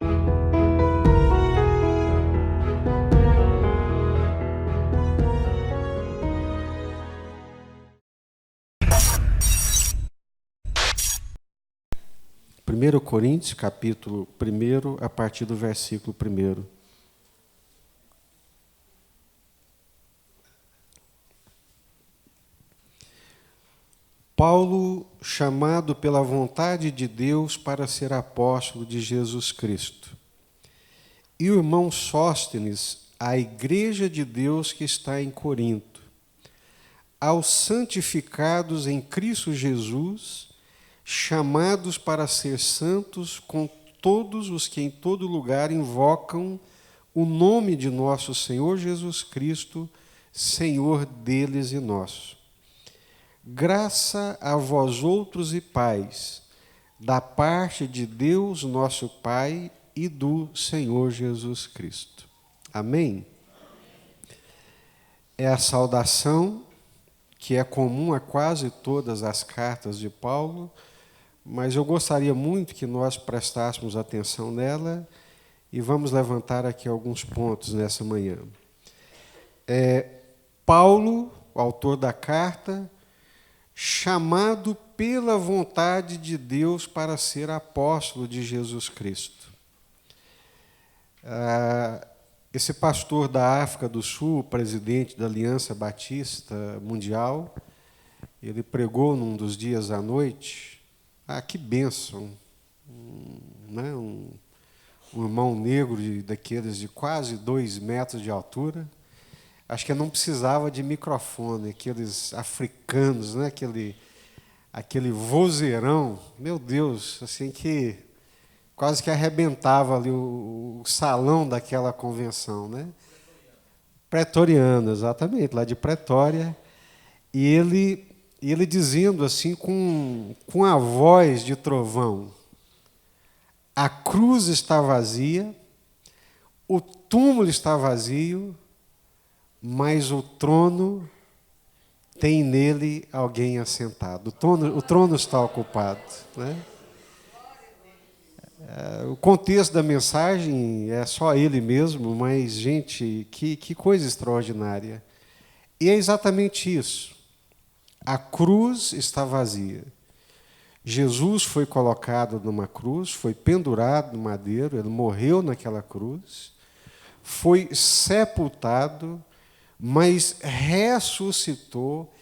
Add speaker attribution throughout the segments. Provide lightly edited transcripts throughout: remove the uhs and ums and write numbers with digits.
Speaker 1: 1 Coríntios, capítulo 1, a partir do versículo 1. Paulo, chamado pela vontade de Deus para ser apóstolo de Jesus Cristo, e o irmão Sóstenes, à igreja de Deus que está em Corinto, aos santificados em Cristo Jesus, chamados para ser santos, com todos os que em todo lugar invocam o nome de nosso Senhor Jesus Cristo, Senhor deles e nosso. Graça a vós outros e paz, da parte de Deus nosso Pai e do Senhor Jesus Cristo. Amém? É a saudação que é comum a quase todas as cartas de Paulo, mas eu gostaria muito que nós prestássemos atenção nela e vamos levantar aqui alguns pontos nessa manhã. Paulo, o autor da carta, chamado pela vontade de Deus para ser apóstolo de Jesus Cristo. Esse pastor da África do Sul, presidente da Aliança Batista Mundial, ele pregou num dos dias à noite. Que bênção! Um irmão negro daqueles de quase 2 metros de altura. Acho que não precisava de microfone, aqueles africanos, né? aquele vozeirão, meu Deus, assim que quase que arrebentava ali o salão daquela convenção, né? Pretoriano, exatamente, lá de Pretória. E ele dizendo assim com a voz de trovão: a cruz está vazia, o túmulo está vazio, mas o trono tem nele alguém assentado. O trono está ocupado, né? O contexto da mensagem é só ele mesmo, mas, gente, que coisa extraordinária. E é exatamente isso. A cruz está vazia. Jesus foi colocado numa cruz, foi pendurado no madeiro, ele morreu naquela cruz, foi sepultado, mas ressuscitou,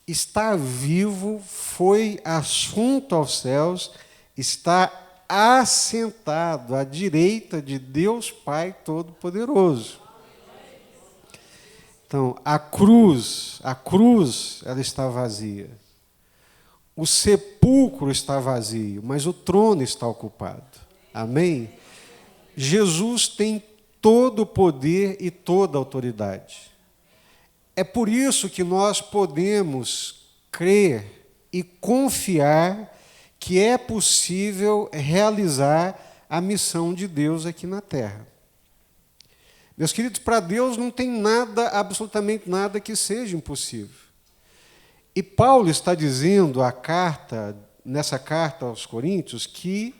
Speaker 1: está vivo, foi assunto aos céus, está assentado à direita de Deus Pai Todo-Poderoso. Então, a cruz, ela está vazia. O sepulcro está vazio, mas o trono está ocupado. Amém? Jesus tem todo o poder e toda a autoridade. É por isso que nós podemos crer e confiar que é possível realizar a missão de Deus aqui na Terra. Meus queridos, para Deus não tem nada, absolutamente nada que seja impossível. E Paulo está dizendo nessa carta aos Coríntios, que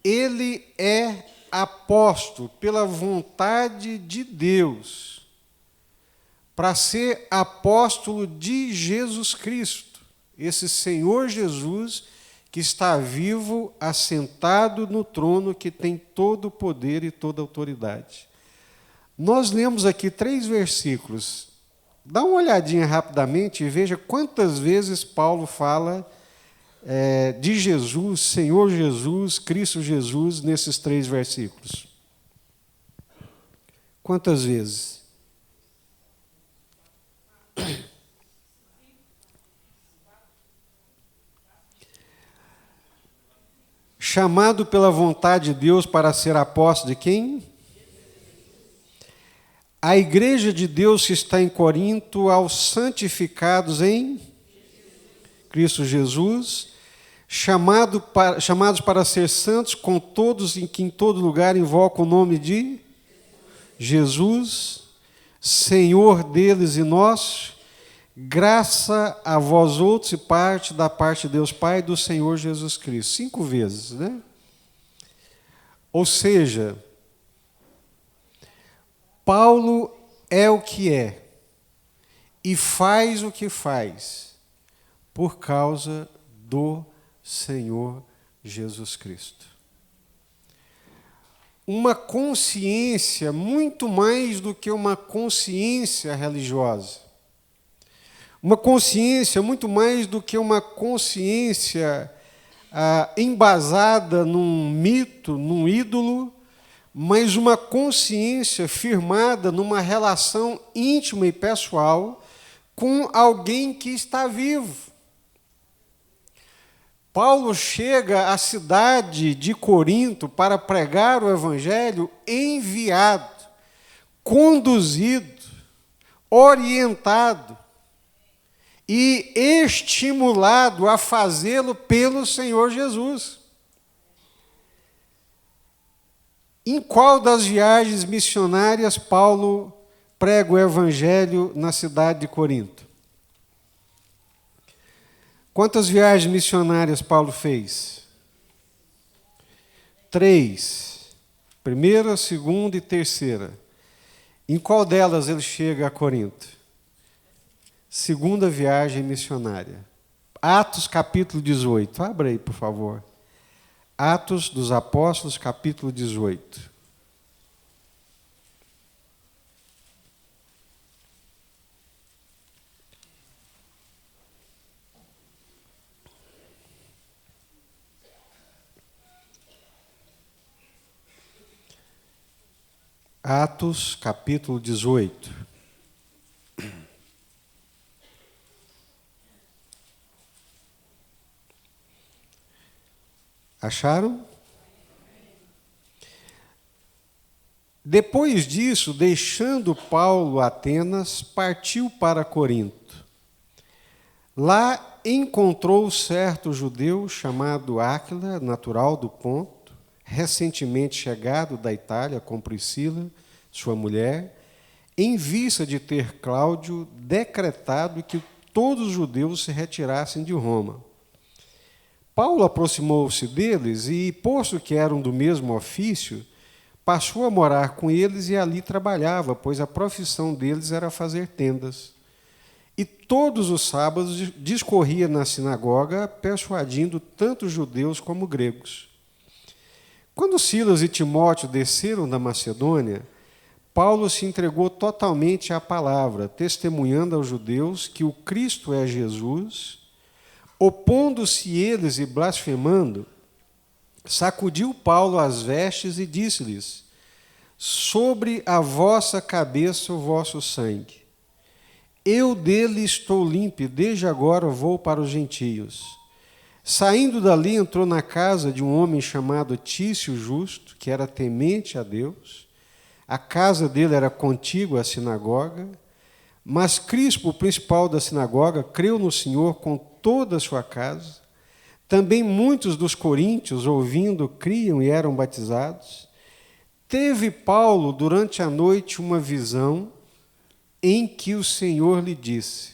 Speaker 1: ele é apóstolo pela vontade de Deus, para ser apóstolo de Jesus Cristo, esse Senhor Jesus que está vivo, assentado no trono, que tem todo o poder e toda a autoridade. Nós lemos aqui 3 versículos. Dá uma olhadinha rapidamente e veja quantas vezes Paulo fala de Jesus, Senhor Jesus, Cristo Jesus, nesses 3 versículos. Quantas vezes? Chamado pela vontade de Deus para ser apóstolo de quem? A igreja de Deus que está em Corinto, aos santificados em Cristo Jesus, chamados para ser santos, com todos que em todo lugar invocam o nome de Jesus, Senhor deles e nosso, graça a vós outros e da parte de Deus Pai e do Senhor Jesus Cristo. 5 vezes, né? Ou seja, Paulo é o que é e faz o que faz por causa do Senhor Jesus Cristo. Uma consciência muito mais do que uma consciência religiosa. Uma consciência muito mais do que uma consciência embasada num mito, num ídolo, mas uma consciência firmada numa relação íntima e pessoal com alguém que está vivo. Paulo chega à cidade de Corinto para pregar o Evangelho enviado, conduzido, orientado e estimulado a fazê-lo pelo Senhor Jesus. Em qual das viagens missionárias Paulo prega o Evangelho na cidade de Corinto? Quantas viagens missionárias Paulo fez? 3. Primeira, segunda e terceira. Em qual delas ele chega a Corinto? Segunda viagem missionária. Atos, capítulo 18. Abra aí, por favor. Atos dos Apóstolos, capítulo 18. Atos, capítulo 18. Acharam? Depois disso, deixando Paulo Atenas, partiu para Corinto. Lá encontrou certo judeu chamado Áquila, natural do Ponto, recentemente chegado da Itália com Priscila, sua mulher, em vista de ter Cláudio decretado que todos os judeus se retirassem de Roma. Paulo aproximou-se deles e, posto que eram do mesmo ofício, passou a morar com eles e ali trabalhava, pois a profissão deles era fazer tendas. E todos os sábados discorria na sinagoga, persuadindo tanto judeus como gregos. Quando Silas e Timóteo desceram da Macedônia, Paulo se entregou totalmente à palavra, testemunhando aos judeus que o Cristo é Jesus. Opondo-se eles e blasfemando, sacudiu Paulo as vestes e disse-lhes: sobre a vossa cabeça o vosso sangue. Eu dele estou limpo, e desde agora vou para os gentios. Saindo dali, entrou na casa de um homem chamado Tício Justo, que era temente a Deus. A casa dele era contígua à sinagoga, mas Crispo, o principal da sinagoga, creu no Senhor com toda a sua casa. Também muitos dos coríntios, ouvindo, criam e eram batizados. Teve Paulo, durante a noite, uma visão em que o Senhor lhe disse: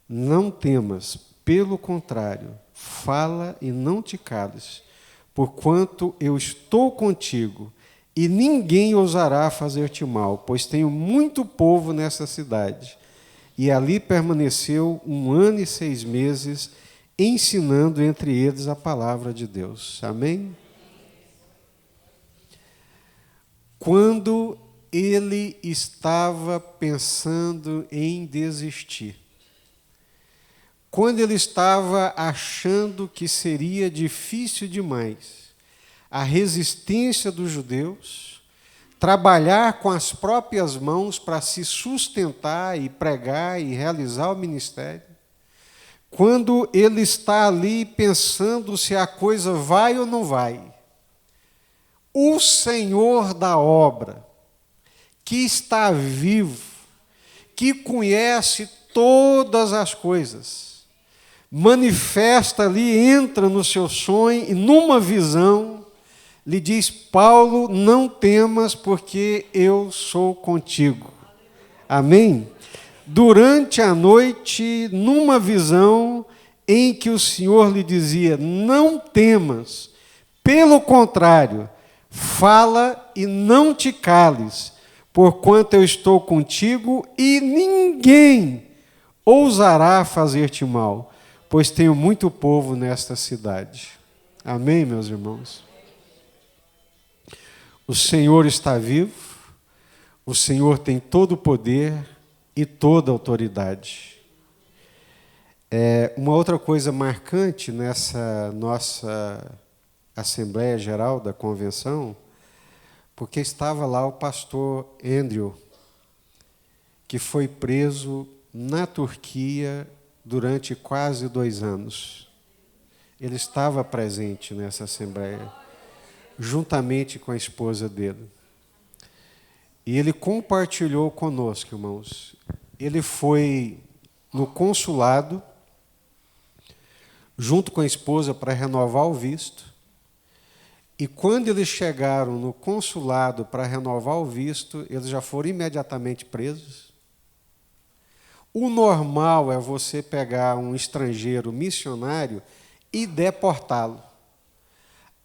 Speaker 1: não temas, pelo contrário, fala e não te cales, porquanto eu estou contigo, e ninguém ousará fazer-te mal, pois tenho muito povo nessa cidade. E ali permaneceu 1 ano e 6 meses, ensinando entre eles a palavra de Deus. Amém? Quando ele estava pensando em desistir, quando ele estava achando que seria difícil demais a resistência dos judeus, trabalhar com as próprias mãos para se sustentar e pregar e realizar o ministério, quando ele está ali pensando se a coisa vai ou não vai, o Senhor da obra, que está vivo, que conhece todas as coisas, manifesta ali, entra no seu sonho e numa visão lhe diz: Paulo, não temas, porque eu sou contigo. Amém? Durante a noite, numa visão em que o Senhor lhe dizia: não temas, pelo contrário, Fala e não te cales, porquanto eu estou contigo e ninguém ousará fazer-te mal, pois tenho muito povo nesta cidade. Amém, meus irmãos? O Senhor está vivo, o Senhor tem todo o poder e toda a autoridade. Uma outra coisa marcante nessa nossa Assembleia Geral da Convenção, porque estava lá o pastor Andrew, que foi preso na Turquia durante quase 2 anos. Ele estava presente nessa Assembleia, juntamente com a esposa dele. E ele compartilhou conosco, irmãos. Ele foi no consulado, junto com a esposa, para renovar o visto. E quando eles chegaram no consulado para renovar o visto, eles já foram imediatamente presos. O normal é você pegar um estrangeiro missionário e deportá-lo.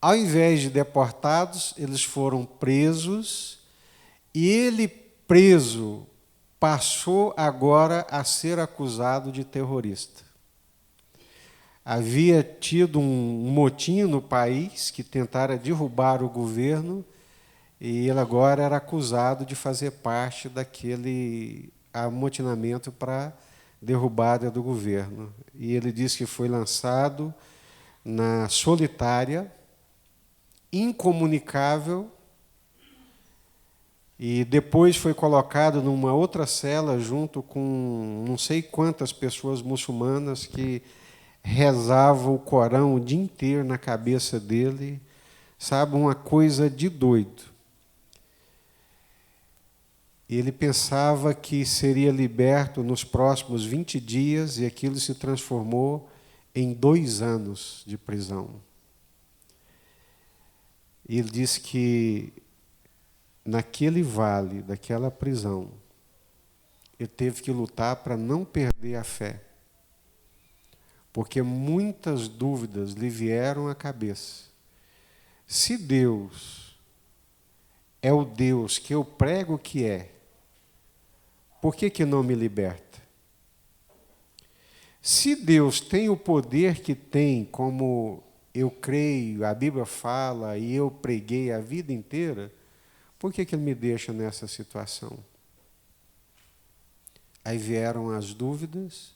Speaker 1: Ao invés de deportados, eles foram presos, e ele, preso, passou agora a ser acusado de terrorista. Havia tido um motim no país que tentara derrubar o governo, e ele agora era acusado de fazer parte daquele amotinamento para derrubada do governo. E ele disse que foi lançado na solitária, incomunicável, e depois foi colocado numa outra cela junto com não sei quantas pessoas muçulmanas que rezavam o Corão o dia inteiro na cabeça dele, sabe, uma coisa de doido. Ele pensava que seria liberto nos próximos 20 dias e aquilo se transformou em 2 anos de prisão. Ele disse que naquele vale, daquela prisão, ele teve que lutar para não perder a fé, porque muitas dúvidas lhe vieram à cabeça. Se Deus é o Deus que eu prego que é, por que não me liberta? Se Deus tem o poder que tem, como eu creio, a Bíblia fala, e eu preguei a vida inteira, por que Ele me deixa nessa situação? Aí vieram as dúvidas.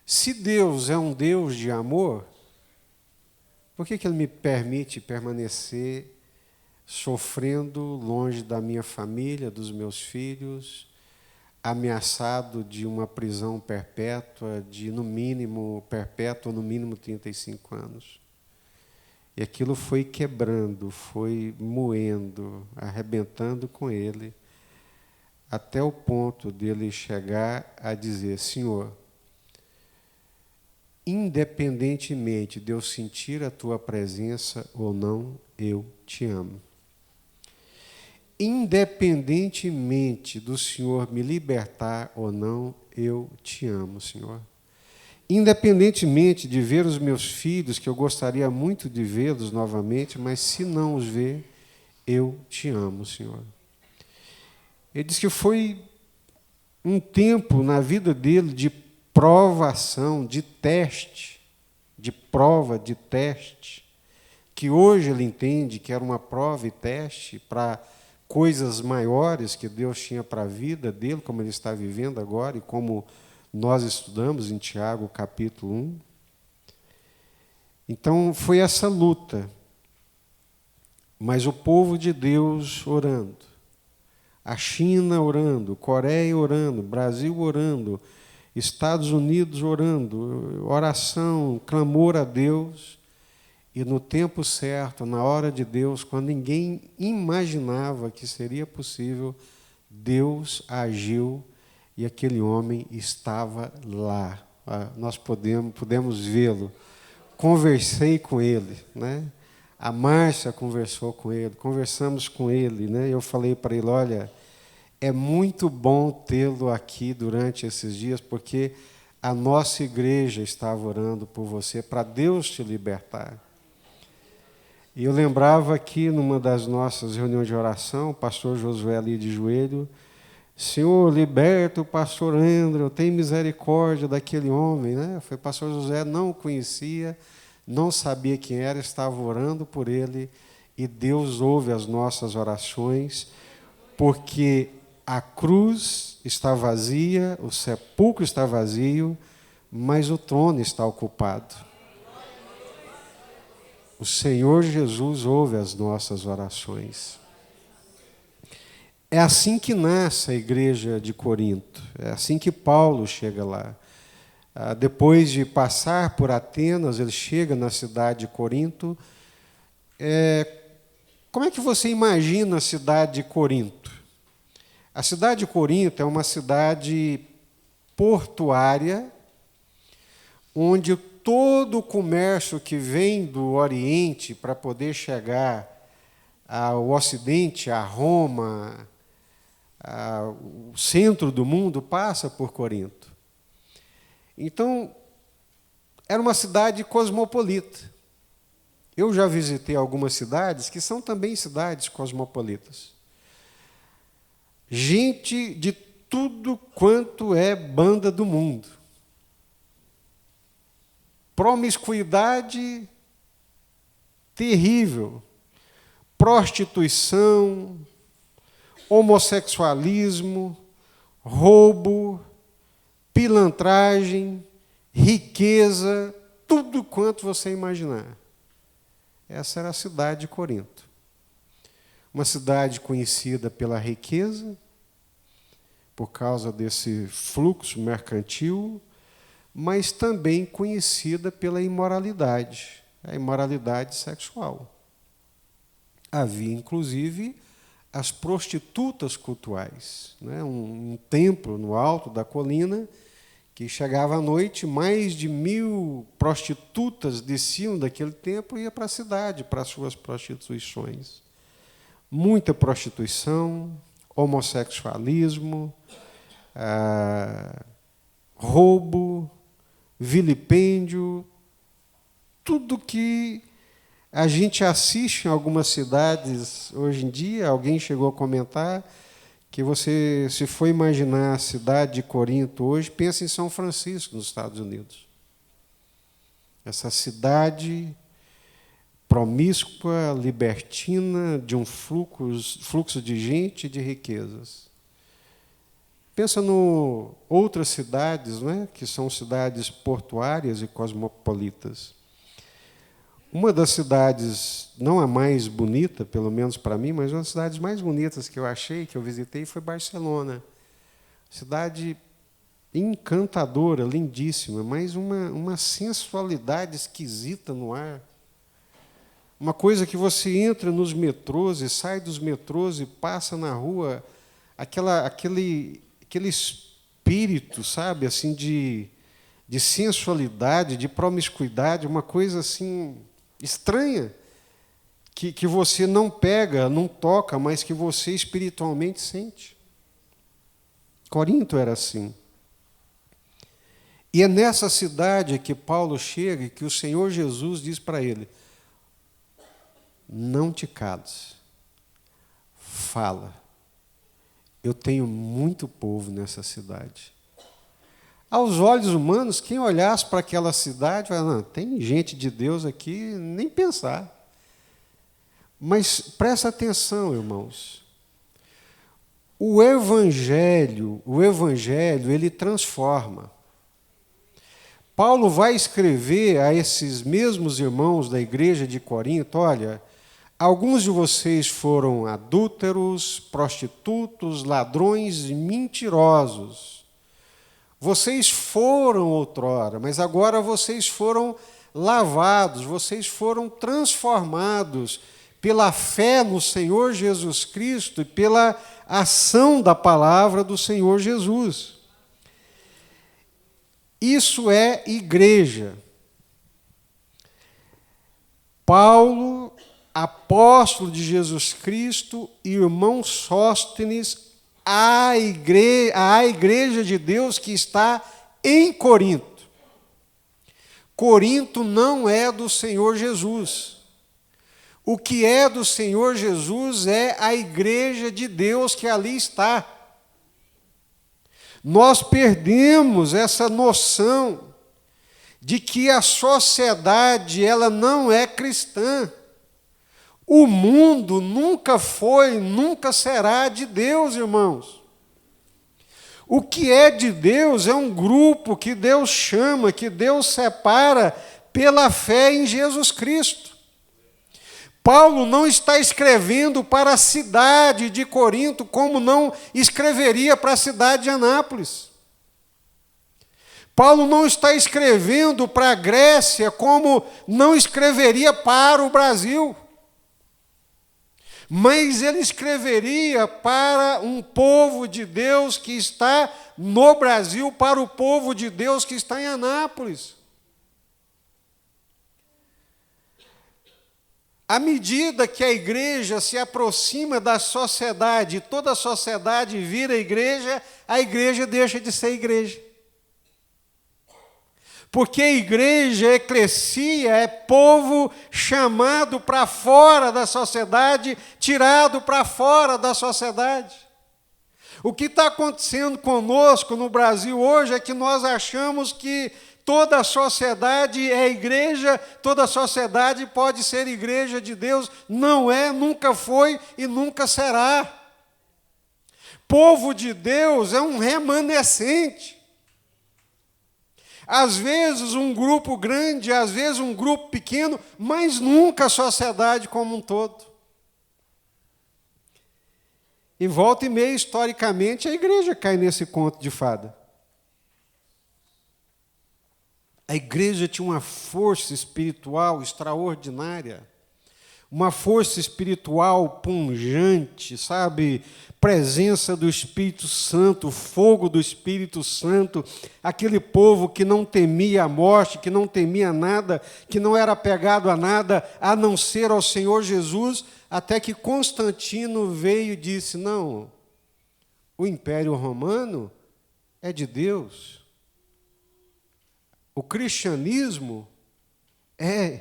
Speaker 1: Se Deus é um Deus de amor, por que Ele me permite permanecer sofrendo longe da minha família, dos meus filhos, ameaçado de uma prisão perpétua, de no mínimo perpétua, no mínimo 35 anos? E aquilo foi quebrando, foi moendo, arrebentando com ele, até o ponto dele chegar a dizer: Senhor, independentemente de eu sentir a tua presença ou não, eu te amo. Independentemente do Senhor me libertar ou não, eu te amo, Senhor. Independentemente de ver os meus filhos, que eu gostaria muito de vê-los novamente, mas se não os ver, eu te amo, Senhor. Ele diz que foi um tempo na vida dele de provação, de teste, de prova, de teste, que hoje ele entende que era uma prova e teste para coisas maiores que Deus tinha para a vida dele, como ele está vivendo agora e como nós estudamos em Tiago, capítulo 1. Então, foi essa luta. Mas o povo de Deus orando, a China orando, Coreia orando, Brasil orando, Estados Unidos orando, oração, clamor a Deus, e no tempo certo, na hora de Deus, quando ninguém imaginava que seria possível, Deus agiu e aquele homem estava lá. Nós pudemos vê-lo. Conversei com ele, né? A Márcia conversou com ele, conversamos com ele, né? Eu falei para ele: olha, é muito bom tê-lo aqui durante esses dias, porque a nossa igreja estava orando por você, para Deus te libertar. E eu lembrava que numa das nossas reuniões de oração, o pastor Josué ali de joelho, Senhor, liberta o pastor André, tem misericórdia daquele homem, né? Foi o pastor José, não o conhecia, não sabia quem era, estava orando por ele, e Deus ouve as nossas orações, porque a cruz está vazia, o sepulcro está vazio, mas o trono está ocupado. O Senhor Jesus ouve as nossas orações. É assim que nasce a igreja de Corinto, é assim que Paulo chega lá. Depois de passar por Atenas, ele chega na cidade de Corinto. Como é que você imagina a cidade de Corinto? A cidade de Corinto é uma cidade portuária, onde todo o comércio que vem do Oriente para poder chegar ao Ocidente, a Roma, o centro do mundo, passa por Corinto. Então, era uma cidade cosmopolita. Eu já visitei algumas cidades que são também cidades cosmopolitas. Gente de tudo quanto é banda do mundo. Promiscuidade terrível. Prostituição, homossexualismo, roubo, pilantragem, riqueza, tudo quanto você imaginar. Essa era a cidade de Corinto. Uma cidade conhecida pela riqueza, por causa desse fluxo mercantil, mas também conhecida pela imoralidade, a imoralidade sexual. Havia, inclusive, as prostitutas cultuais, né? Um templo no alto da colina, que chegava à noite, mais de 1000 prostitutas desciam daquele templo e iam para a cidade, para as suas prostituições. Muita prostituição, homossexualismo, roubo, vilipêndio, tudo que a gente assiste em algumas cidades hoje em dia. Alguém chegou a comentar que você, se for imaginar a cidade de Corinto hoje, pensa em São Francisco, nos Estados Unidos. Essa cidade promíscua, libertina, de um fluxo de gente e de riquezas. Pensa em outras cidades, né, que são cidades portuárias e cosmopolitas. Uma das cidades, não a mais bonita, pelo menos para mim, mas uma das cidades mais bonitas que eu achei, que eu visitei, foi Barcelona. Cidade encantadora, lindíssima, mas uma sensualidade esquisita no ar. Uma coisa que você entra nos metrôs e sai dos metrôs e passa na rua, aquele espírito, sabe, assim, de sensualidade, de promiscuidade, uma coisa assim estranha, que você não pega, não toca, mas que você espiritualmente sente. Corinto era assim. E é nessa cidade que Paulo chega e que o Senhor Jesus diz para ele: não te cales, fala. Eu tenho muito povo nessa cidade. Aos olhos humanos, quem olhasse para aquela cidade, vai, não, tem gente de Deus aqui, nem pensar. Mas presta atenção, irmãos. O Evangelho, ele transforma. Paulo vai escrever a esses mesmos irmãos da igreja de Corinto: olha, alguns de vocês foram adúlteros, prostitutos, ladrões e mentirosos. Vocês foram outrora, mas agora vocês foram lavados, vocês foram transformados pela fé no Senhor Jesus Cristo e pela ação da palavra do Senhor Jesus. Isso é igreja. Paulo, apóstolo de Jesus Cristo, e irmão Sóstenes, a igreja de Deus que está em Corinto. Corinto não é do Senhor Jesus. O que é do Senhor Jesus é a igreja de Deus que ali está. Nós perdemos essa noção de que a sociedade ela não é cristã. O mundo nunca foi, nunca será de Deus, irmãos. O que é de Deus é um grupo que Deus chama, que Deus separa pela fé em Jesus Cristo. Paulo não está escrevendo para a cidade de Corinto como não escreveria para a cidade de Anápolis. Paulo não está escrevendo para a Grécia como não escreveria para o Brasil. Mas ele escreveria para um povo de Deus que está no Brasil, para o povo de Deus que está em Anápolis. À medida que a igreja se aproxima da sociedade, toda a sociedade vira a igreja deixa de ser igreja. Porque a igreja, a eclesia, é povo chamado para fora da sociedade, tirado para fora da sociedade. O que está acontecendo conosco no Brasil hoje é que nós achamos que toda a sociedade é igreja, toda a sociedade pode ser igreja de Deus. Não é, nunca foi e nunca será. Povo de Deus é um remanescente. Às vezes um grupo grande, às vezes um grupo pequeno, mas nunca a sociedade como um todo. E volta e meia, historicamente, a igreja cai nesse conto de fada. A igreja tinha uma força espiritual extraordinária, uma força espiritual pungente, sabe? Presença do Espírito Santo, fogo do Espírito Santo, aquele povo que não temia a morte, que não temia nada, que não era apegado a nada, a não ser ao Senhor Jesus, até que Constantino veio e disse, não, o Império Romano é de Deus. O cristianismo é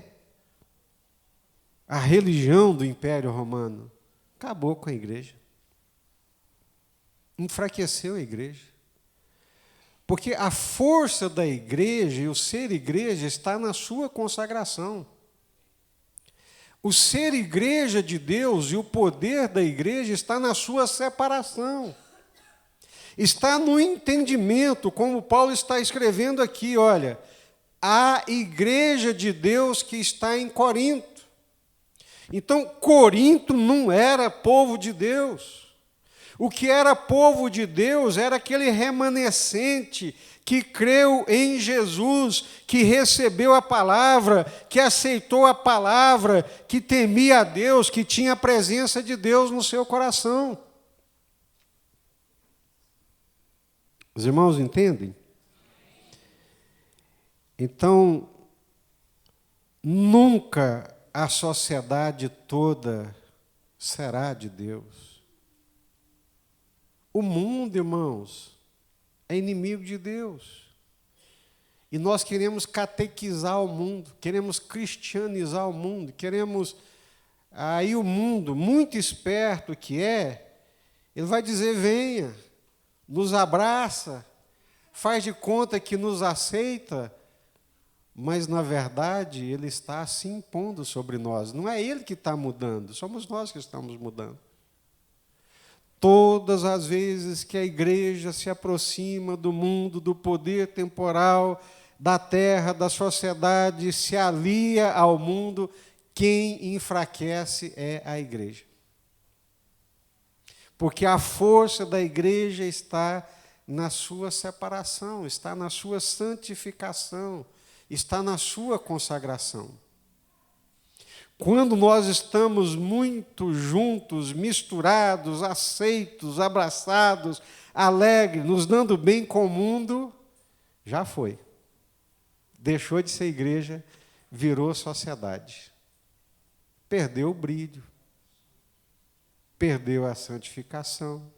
Speaker 1: a religião do Império Romano. Acabou com a igreja. Enfraqueceu a igreja. Porque a força da igreja e o ser igreja está na sua consagração. O ser igreja de Deus e o poder da igreja está na sua separação. Está no entendimento, como Paulo está escrevendo aqui, olha, a igreja de Deus que está em Corinto. Então, Corinto não era povo de Deus. O que era povo de Deus era aquele remanescente que creu em Jesus, que recebeu a palavra, que aceitou a palavra, que temia a Deus, que tinha a presença de Deus no seu coração. Os irmãos entendem? Então, nunca a sociedade toda será de Deus. O mundo, irmãos, é inimigo de Deus. E nós queremos catequizar o mundo, queremos cristianizar o mundo, queremos... Aí o mundo, muito esperto que é, ele vai dizer, venha, nos abraça, faz de conta que nos aceita, mas, na verdade, ele está se impondo sobre nós. Não é ele que está mudando, somos nós que estamos mudando. Todas as vezes que a igreja se aproxima do mundo, do poder temporal, da terra, da sociedade, se alia ao mundo, quem enfraquece é a igreja. Porque a força da igreja está na sua separação, está na sua santificação, está na sua consagração. Quando nós estamos muito juntos, misturados, aceitos, abraçados, alegres, nos dando bem com o mundo, já foi. Deixou de ser igreja, virou sociedade. Perdeu o brilho, perdeu a santificação,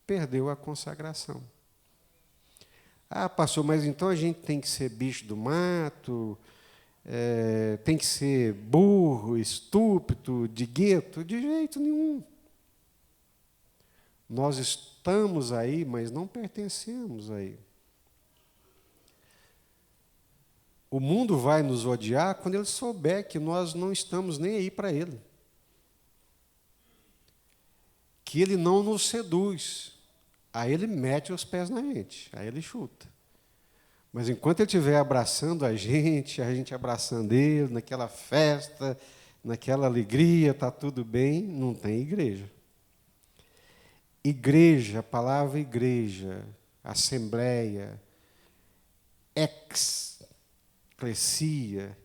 Speaker 1: perdeu a consagração. Ah, pastor, mas então a gente tem que ser bicho do mato, tem que ser burro, estúpido, de gueto? De jeito nenhum. Nós estamos aí, mas não pertencemos aí. O mundo vai nos odiar quando ele souber que nós não estamos nem aí para ele. Que ele não nos seduz. Aí ele mete os pés na gente, aí ele chuta. Mas enquanto ele estiver abraçando a gente abraçando ele, naquela festa, naquela alegria, está tudo bem, não tem igreja. Igreja, a palavra igreja, assembleia, eclesia,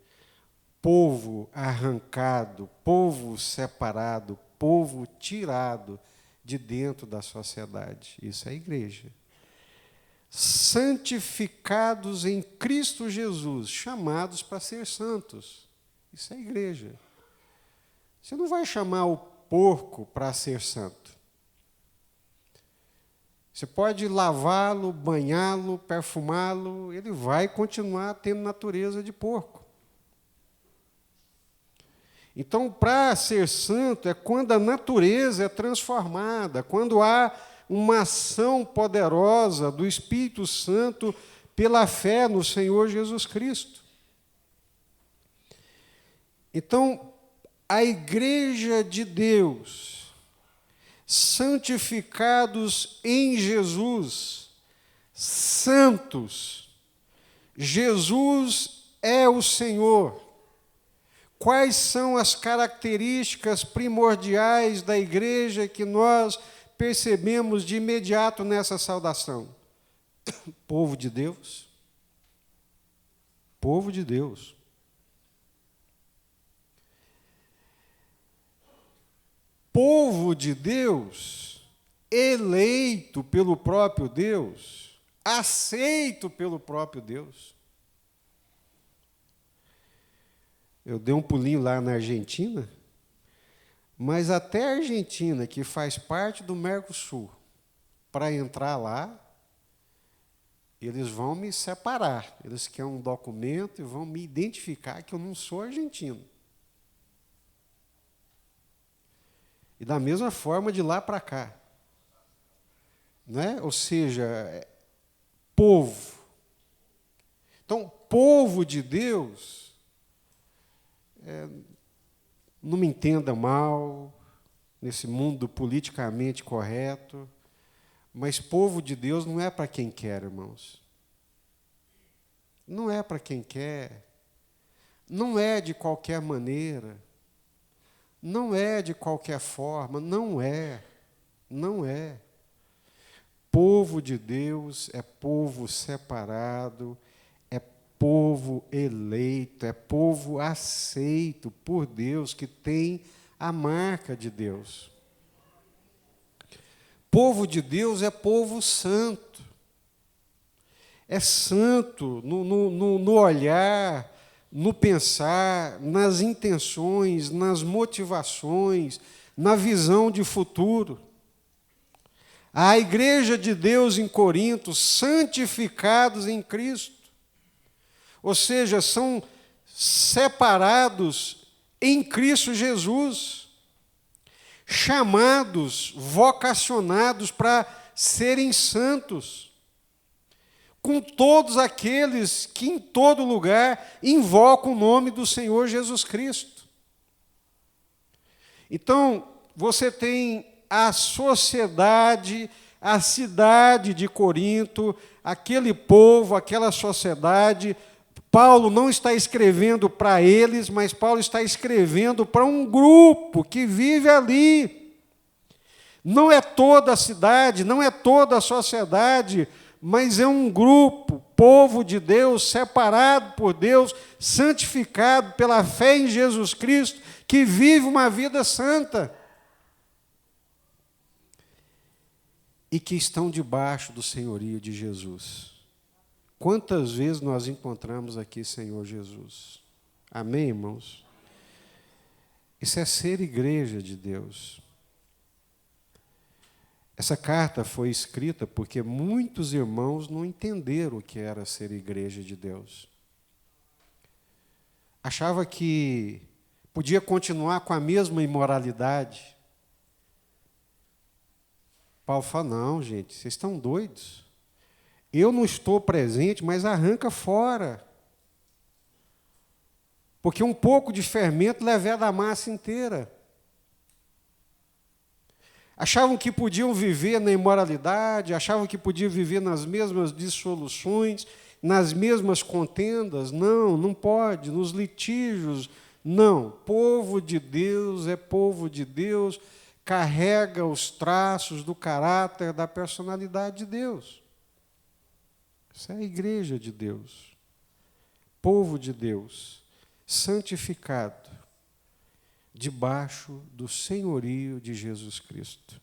Speaker 1: povo arrancado, povo separado, povo tirado de dentro da sociedade. Isso é igreja. Santificados em Cristo Jesus, chamados para ser santos. Isso é igreja. Você não vai chamar o porco para ser santo. Você pode lavá-lo, banhá-lo, perfumá-lo, ele vai continuar tendo natureza de porco. Então, para ser santo é quando a natureza é transformada, quando há uma ação poderosa do Espírito Santo pela fé no Senhor Jesus Cristo. Então, a igreja de Deus, santificados em Jesus, santos, Jesus é o Senhor. Quais são as características primordiais da igreja que nós percebemos de imediato nessa saudação? Povo de Deus. Povo de Deus. Povo de Deus, eleito pelo próprio Deus, aceito pelo próprio Deus. Eu dei um pulinho lá na Argentina, mas até a Argentina, que faz parte do Mercosul, para entrar lá, eles vão me separar. Eles querem um documento e vão me identificar que eu não sou argentino. E da mesma forma de lá para cá. Né? Ou seja, povo. Então, povo de Deus, não me entenda mal, nesse mundo politicamente correto, mas povo de Deus não é para quem quer, irmãos. Não é para quem quer. Não é de qualquer maneira. Não é de qualquer forma. Não é. Não é. Povo de Deus é povo separado, é povo eleito, é povo aceito por Deus, que tem a marca de Deus. Povo de Deus é povo santo. É santo no olhar, no pensar, nas intenções, nas motivações, na visão de futuro. A igreja de Deus em Corinto, santificados em Cristo. Ou seja, são separados em Cristo Jesus. Chamados, vocacionados para serem santos. Com todos aqueles que em todo lugar invocam o nome do Senhor Jesus Cristo. Então, você tem a sociedade, a cidade de Corinto, aquele povo, aquela sociedade. Paulo não está escrevendo para eles, mas Paulo está escrevendo para um grupo que vive ali. Não é toda a cidade, não é toda a sociedade, mas é um grupo, povo de Deus, separado por Deus, santificado pela fé em Jesus Cristo, que vive uma vida santa. E que estão debaixo do senhorio de Jesus. Quantas vezes nós encontramos aqui Senhor Jesus? Amém, irmãos? Isso é ser igreja de Deus. Essa carta foi escrita porque muitos irmãos não entenderam o que era ser igreja de Deus. achava que podia continuar com a mesma imoralidade. Paulo fala, não, gente, vocês estão doidos. Eu não estou presente, mas arranca fora. Porque um pouco de fermento leveda a massa inteira. Achavam que podiam viver na imoralidade, achavam que podiam viver nas mesmas dissoluções, nas mesmas contendas. Não, não pode. Nos litígios, não. Povo de Deus é povo de Deus, carrega os traços do caráter, da personalidade de Deus. Isso é a igreja de Deus. Povo de Deus, santificado, debaixo do senhorio de Jesus Cristo.